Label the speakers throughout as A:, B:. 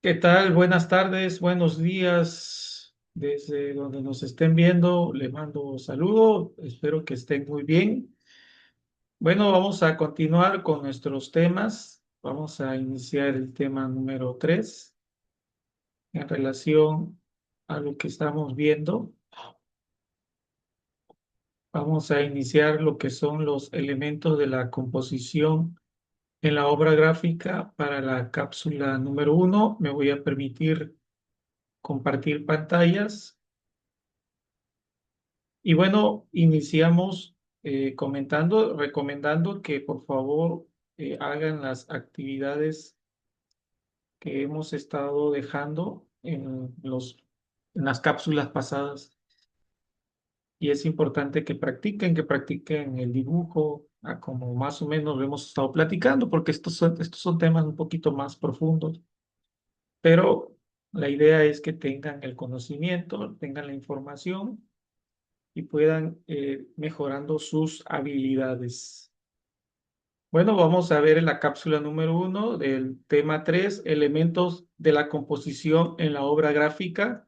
A: ¿Qué tal? Buenas tardes, buenos días. Desde donde nos estén viendo, le mando saludo. Espero que estén muy bien. Bueno, vamos a continuar con nuestros temas. Vamos a iniciar el tema número 3 en relación a lo que estamos viendo. Vamos a iniciar lo que son los elementos de la composición en la obra gráfica para la cápsula número 1. Me voy a permitir compartir pantallas. Y bueno, iniciamos recomendando que por favor hagan las actividades que hemos estado dejando en las cápsulas pasadas. Y es importante que practiquen el dibujo, como más o menos lo hemos estado platicando, porque estos son temas un poquito más profundos. Pero la idea es que tengan el conocimiento, tengan la información y puedan mejorando sus habilidades. Bueno, vamos a ver en la cápsula número 1 del tema 3 elementos de la composición en la obra gráfica.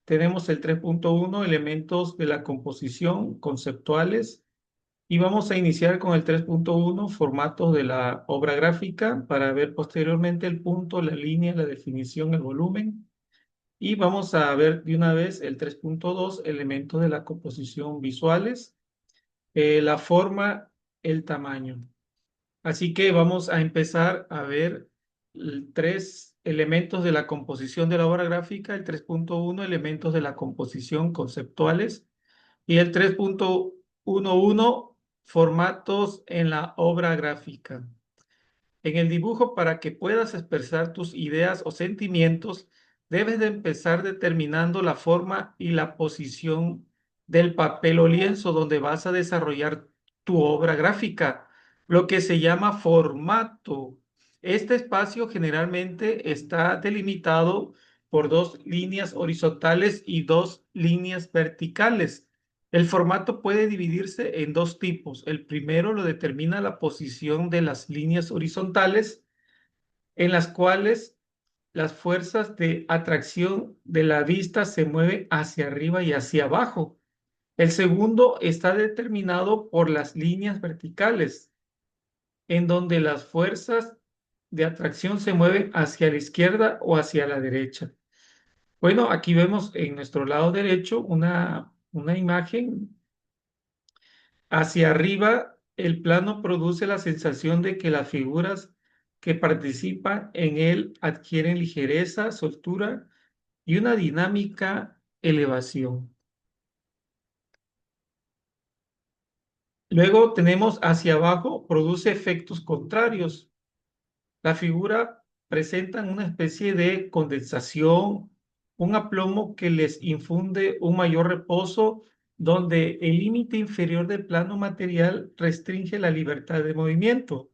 A: Tenemos el 3.1 elementos de la composición conceptuales, y vamos a iniciar con el 3.1 formatos de la obra gráfica, para ver posteriormente el punto, la línea, la definición, el volumen. Y vamos a ver de una vez el 3.2 elementos de la composición visuales, la forma, el tamaño. Así que vamos a empezar a ver tres elementos de la composición de la obra gráfica, el 3.1 elementos de la composición conceptuales, y el 3.11 formatos en la obra gráfica. En el dibujo, para que puedas expresar tus ideas o sentimientos, debes de empezar determinando la forma y la posición del papel o lienzo donde vas a desarrollar tu obra gráfica, lo que se llama formato. Este espacio generalmente está delimitado por dos líneas horizontales y dos líneas verticales. El formato puede dividirse en dos tipos. El primero lo determina la posición de las líneas horizontales, en las cuales las fuerzas de atracción de la vista se mueven hacia arriba y hacia abajo. El segundo está determinado por las líneas verticales, en donde las fuerzas de atracción se mueven hacia la izquierda o hacia la derecha. Bueno, aquí vemos en nuestro lado derecho una imagen. Hacia arriba, el plano produce la sensación de que las figuras que participan en él adquieren ligereza, soltura y una dinámica elevación. Luego tenemos hacia abajo, produce efectos contrarios. La figura presenta una especie de condensación, un aplomo que les infunde un mayor reposo, donde el límite inferior del plano material restringe la libertad de movimiento.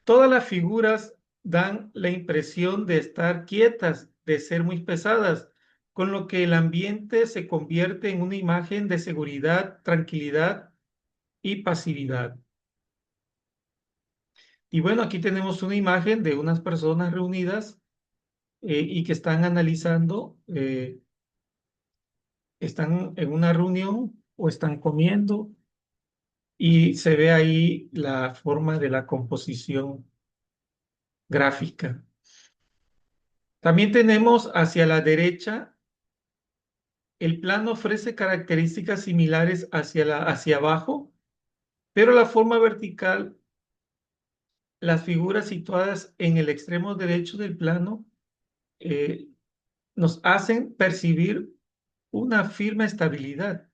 A: Todas las figuras dan la impresión de estar quietas, de ser muy pesadas, con lo que el ambiente se convierte en una imagen de seguridad, tranquilidad y pasividad. Y bueno, aquí tenemos una imagen de unas personas reunidas y que están analizando, están en una reunión o están comiendo, y se ve ahí la forma de la composición gráfica. También tenemos hacia la derecha. El plano ofrece características similares hacia abajo, pero la forma vertical, las figuras situadas en el extremo derecho del plano, eh, nos hacen percibir una firme estabilidad,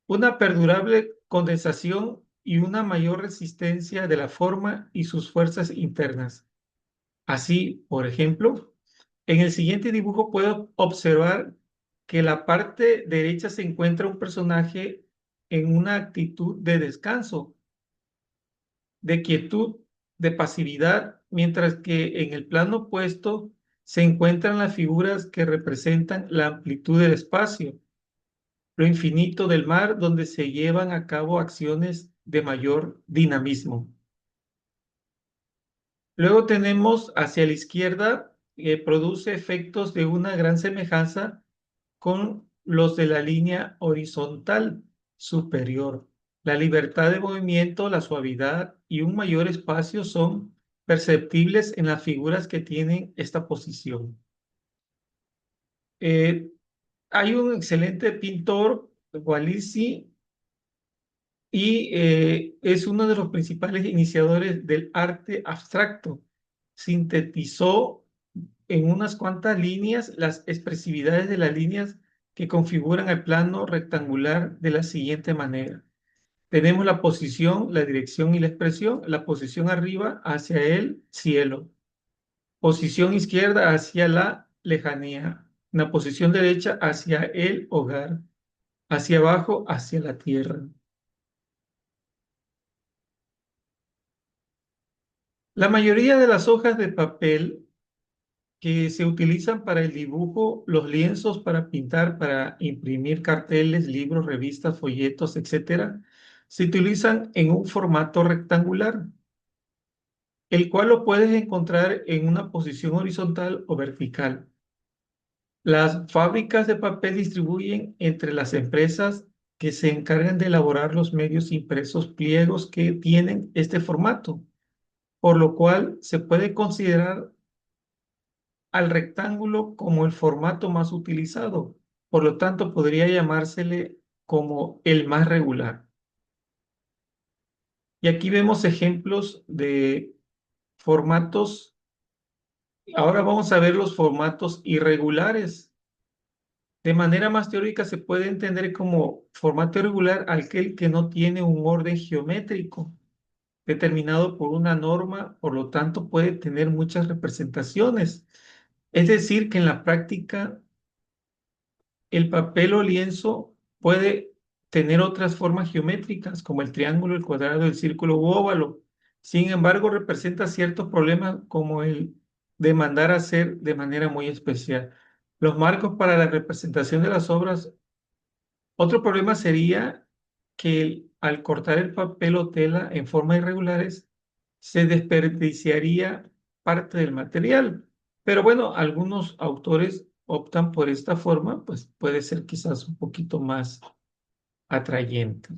A: una perdurable condensación y una mayor resistencia de la forma y sus fuerzas internas. Así, por ejemplo, en el siguiente dibujo puedo observar que en la parte derecha se encuentra un personaje en una actitud de descanso, de quietud, de pasividad, mientras que en el plano opuesto se encuentran las figuras que representan la amplitud del espacio, lo infinito del mar, donde se llevan a cabo acciones de mayor dinamismo. Luego tenemos hacia la izquierda, produce efectos de una gran semejanza con los de la línea horizontal superior. La libertad de movimiento, la suavidad y un mayor espacio son perceptibles en las figuras que tienen esta posición. Eh, Hay un excelente pintor, Walisi, y es uno de los principales iniciadores del arte abstracto. Sintetizó en unas cuantas líneas las expresividades de las líneas que configuran el plano rectangular de la siguiente manera. Tenemos la posición, la dirección y la expresión. La posición arriba hacia el cielo. Posición izquierda hacia la lejanía. La posición derecha hacia el hogar. Hacia abajo hacia la tierra. La mayoría de las hojas de papel que se utilizan para el dibujo, los lienzos para pintar, para imprimir carteles, libros, revistas, folletos, etcétera, se utilizan en un formato rectangular, el cual lo puedes encontrar en una posición horizontal o vertical. Las fábricas de papel distribuyen entre las empresas que se encargan de elaborar los medios impresos pliegos que tienen este formato, por lo cual se puede considerar al rectángulo como el formato más utilizado. Por lo tanto, podría llamársele como el más regular. Y aquí vemos ejemplos de formatos. Ahora vamos a ver los formatos irregulares. De manera más teórica se puede entender como formato irregular aquel que no tiene un orden geométrico determinado por una norma, por lo tanto puede tener muchas representaciones. Es decir, que en la práctica el papel o lienzo puede tener otras formas geométricas, como el triángulo, el cuadrado, el círculo u óvalo. Sin embargo, representa ciertos problemas como el de mandar a hacer de manera muy especial. Los marcos para la representación de las obras. Otro problema sería que al cortar el papel o tela en formas irregulares, se desperdiciaría parte del material. Pero bueno, algunos autores optan por esta forma, pues puede ser quizás un poquito más atrayente.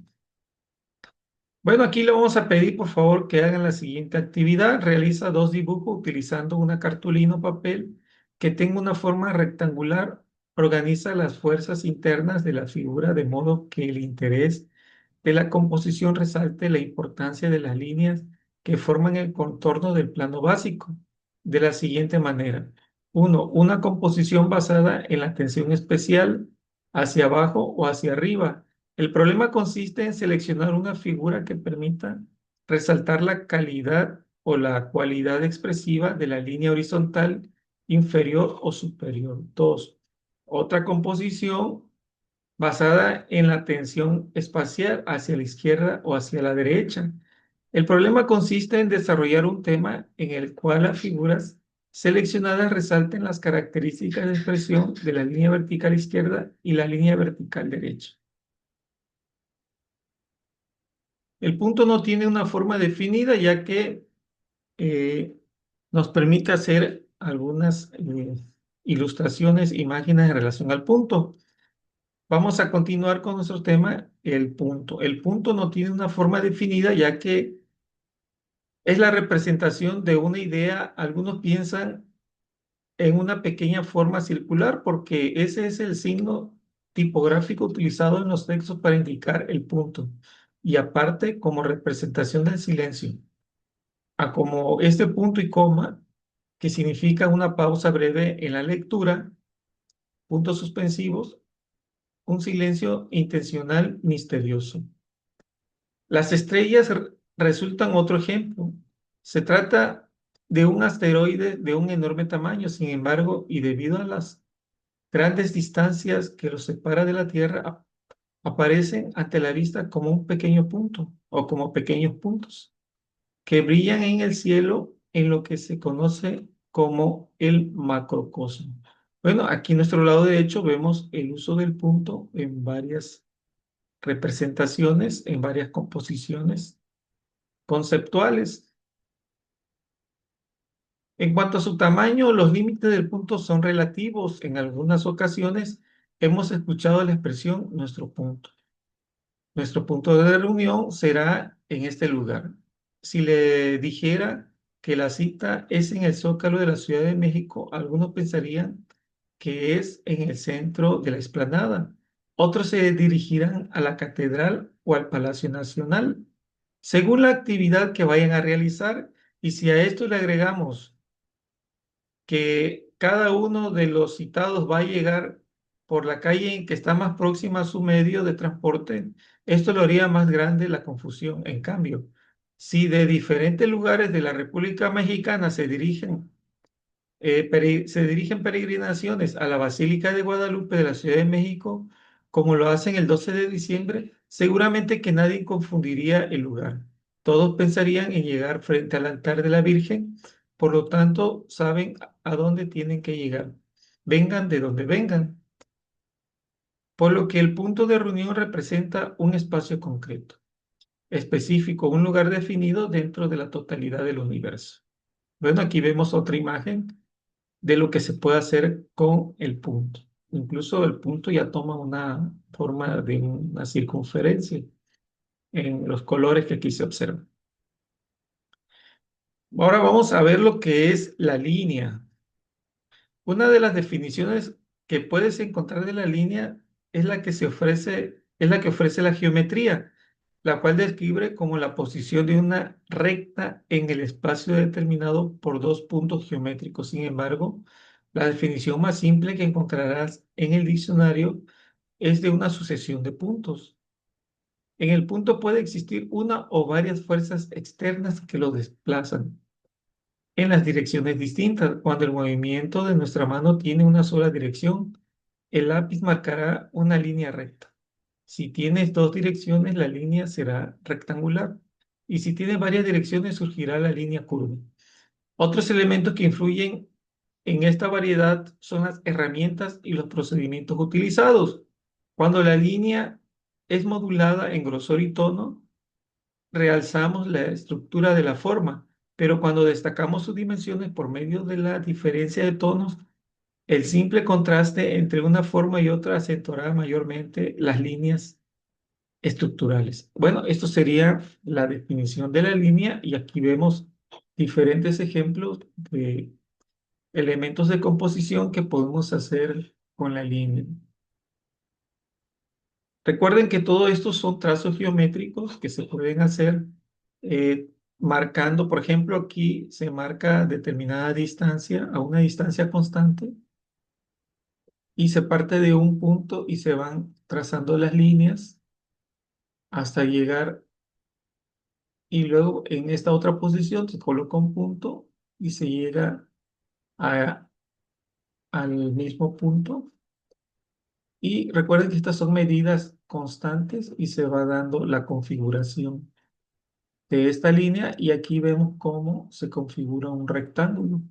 A: Bueno, aquí le vamos a pedir por favor que hagan la siguiente actividad. Realiza dos dibujos utilizando una cartulina o papel que tenga una forma rectangular. Organiza las fuerzas internas de la figura de modo que el interés de la composición resalte la importancia de las líneas que forman el contorno del plano básico de la siguiente manera. Uno, una composición basada en la tensión especial hacia abajo o hacia arriba. El problema consiste en seleccionar una figura que permita resaltar la calidad o la cualidad expresiva de la línea horizontal inferior o superior. Dos, otra composición basada en la tensión espacial hacia la izquierda o hacia la derecha. El problema consiste en desarrollar un tema en el cual las figuras seleccionadas resalten las características de expresión de la línea vertical izquierda y la línea vertical derecha. El punto no tiene una forma definida ya que eh, nos permite hacer algunas ilustraciones, imágenes en relación al punto. Vamos a continuar con nuestro tema, el punto. El punto no tiene una forma definida ya que es la representación de una idea. Algunos piensan en una pequeña forma circular porque ese es el signo tipográfico utilizado en los textos para indicar el punto. Y aparte, como representación del silencio, a como este punto y coma, que significa una pausa breve en la lectura, puntos suspensivos, un silencio intencional misterioso. Las estrellas resultan otro ejemplo. Se trata de un asteroide de un enorme tamaño, sin embargo, y debido a las grandes distancias que los separa de la Tierra, aparecen ante la vista como un pequeño punto o como pequeños puntos que brillan en el cielo en lo que se conoce como el macrocosmo. Bueno, aquí en nuestro lado derecho vemos el uso del punto en varias representaciones, en varias composiciones conceptuales. En cuanto a su tamaño, los límites del punto son relativos. En algunas ocasiones hemos escuchado la expresión nuestro punto. Nuestro punto de reunión será en este lugar. Si le dijera que la cita es en el Zócalo de la Ciudad de México, algunos pensarían que es en el centro de la explanada. Otros se dirigirán a la catedral o al Palacio Nacional, según la actividad que vayan a realizar. Y si a esto le agregamos que cada uno de los citados va a llegar por la calle en que está más próxima a su medio de transporte, esto lo haría más grande la confusión. En cambio, si de diferentes lugares de la República Mexicana se dirigen peregrinaciones a la Basílica de Guadalupe de la Ciudad de México, como lo hacen el 12 de diciembre, seguramente que nadie confundiría el lugar. Todos pensarían en llegar frente al altar de la Virgen, por lo tanto, saben a dónde tienen que llegar. Vengan de donde vengan, por lo que el punto de reunión representa un espacio concreto, específico, un lugar definido dentro de la totalidad del universo. Bueno, aquí vemos otra imagen de lo que se puede hacer con el punto. Incluso el punto ya toma una forma de una circunferencia en los colores que aquí se observan. Ahora vamos a ver lo que es la línea. Una de las definiciones que puedes encontrar de la línea es la que ofrece la geometría, la cual describe como la posición de una recta en el espacio determinado por dos puntos geométricos. Sin embargo, la definición más simple que encontrarás en el diccionario es de una sucesión de puntos. En el punto puede existir una o varias fuerzas externas que lo desplazan en las direcciones distintas. Cuando el movimiento de nuestra mano tiene una sola dirección, el lápiz marcará una línea recta. Si tienes dos direcciones, la línea será rectangular. Y si tienes varias direcciones, surgirá la línea curva. Otros elementos que influyen en esta variedad son las herramientas y los procedimientos utilizados. Cuando la línea es modulada en grosor y tono, realzamos la estructura de la forma, pero cuando destacamos sus dimensiones por medio de la diferencia de tonos, el simple contraste entre una forma y otra acentuará mayormente las líneas estructurales. Bueno, esto sería la definición de la línea y aquí vemos diferentes ejemplos de elementos de composición que podemos hacer con la línea. Recuerden que todo esto son trazos geométricos que se pueden hacer marcando, por ejemplo, aquí se marca determinada distancia a una distancia constante y se parte de un punto y se van trazando las líneas hasta llegar y luego en esta otra posición se coloca un punto y se llega a- al mismo punto. Y recuerden que estas son medidas constantes y se va dando la configuración de esta línea y aquí vemos cómo se configura un rectángulo.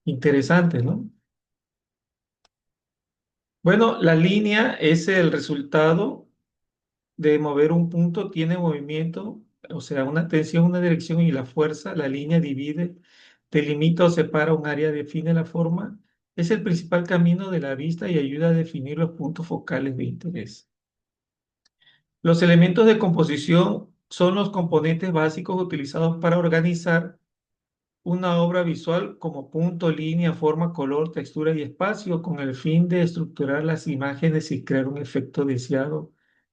A: Interesante, ¿no? Bueno, la línea es el resultado de mover un punto, tiene movimiento, o sea, una tensión, una dirección y la fuerza, la línea divide, delimita o separa un área, define la forma, es el principal camino de la vista y ayuda a definir los puntos focales de interés. Los elementos de composición son los componentes básicos utilizados para organizar una obra visual como punto, línea, forma, color, textura y espacio, con el fin de estructurar las imágenes y crear un efecto deseado.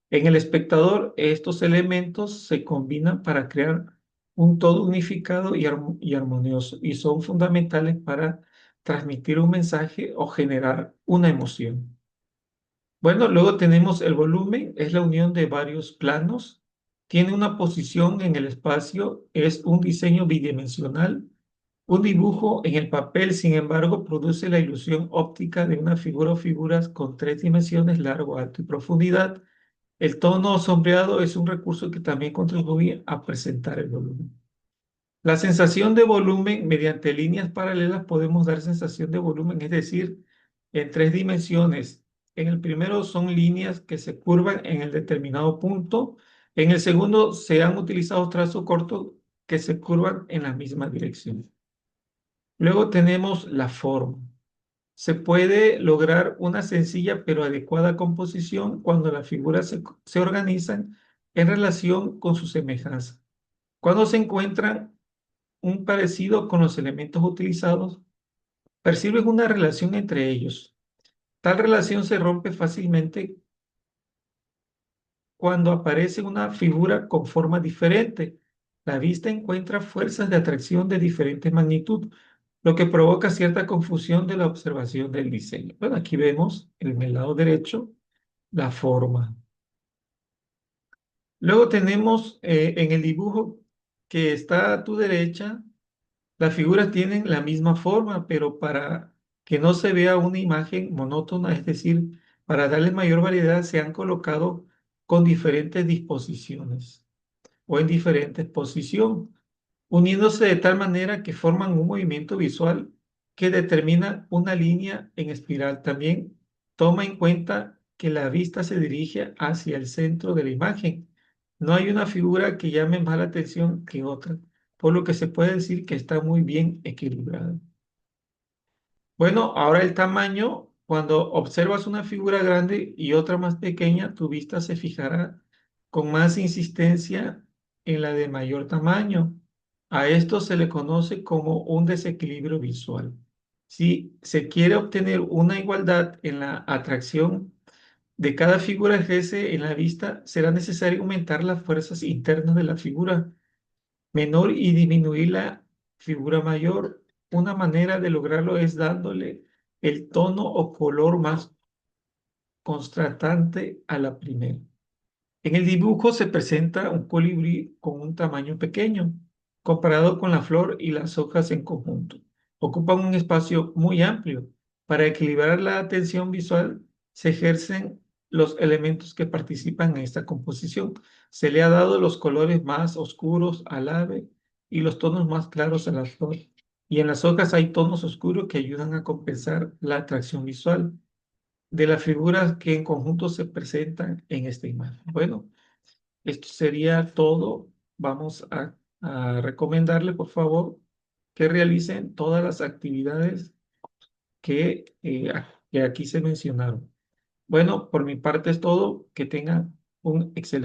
A: En el espectador, estos elementos se combinan para crear un todo unificado y armonioso y son fundamentales para transmitir un mensaje o generar una emoción. Bueno, luego tenemos el volumen, es la unión de varios planos, tiene una posición en el espacio, es un diseño bidimensional. Un dibujo en el papel, sin embargo, produce la ilusión óptica de una figura o figuras con tres dimensiones, largo, alto y profundidad. El tono sombreado es un recurso que también contribuye a presentar el volumen. La sensación de volumen, mediante líneas paralelas podemos dar sensación de volumen, es decir, en tres dimensiones. En el primero son líneas que se curvan en el determinado punto. En el segundo se han utilizado trazos cortos que se curvan en la misma dirección. Luego tenemos la forma. Se puede lograr una sencilla pero adecuada composición cuando las figuras se organizan en relación con su semejanza. Cuando se encuentran un parecido con los elementos utilizados, percibes una relación entre ellos. Tal relación se rompe fácilmente cuando aparece una figura con forma diferente. La vista encuentra fuerzas de atracción de diferente magnitud, lo que provoca cierta confusión de la observación del diseño. Bueno, aquí vemos en el lado derecho la forma. Luego tenemos en el dibujo que está a tu derecha, las figuras tienen la misma forma, pero para que no se vea una imagen monótona, es decir, para darle mayor variedad, se han colocado con diferentes disposiciones o en diferentes posiciones, uniéndose de tal manera que forman un movimiento visual que determina una línea en espiral. También toma en cuenta que la vista se dirige hacia el centro de la imagen. No hay una figura que llame más la atención que otra, por lo que se puede decir que está muy bien equilibrada. Bueno, ahora el tamaño, cuando observas una figura grande y otra más pequeña, tu vista se fijará con más insistencia en la de mayor tamaño. A esto se le conoce como un desequilibrio visual. Si se quiere obtener una igualdad en la atracción de cada figura ejerce en la vista, será necesario aumentar las fuerzas internas de la figura menor y disminuir la figura mayor. Una manera de lograrlo es dándole el tono o color más contrastante a la primera. En el dibujo se presenta un colibrí con un tamaño pequeño, comparado con la flor y las hojas en conjunto. Ocupan un espacio muy amplio. Para equilibrar la atención visual, se ejercen los elementos que participan en esta composición. Se le ha dado los colores más oscuros al ave y los tonos más claros a la flor. Y en las hojas hay tonos oscuros que ayudan a compensar la atracción visual de las figuras que en conjunto se presentan en esta imagen. Bueno, esto sería todo. Vamos a recomendarle, por favor, que realicen todas las actividades que aquí se mencionaron. Bueno, por mi parte es todo. Que tengan un excelente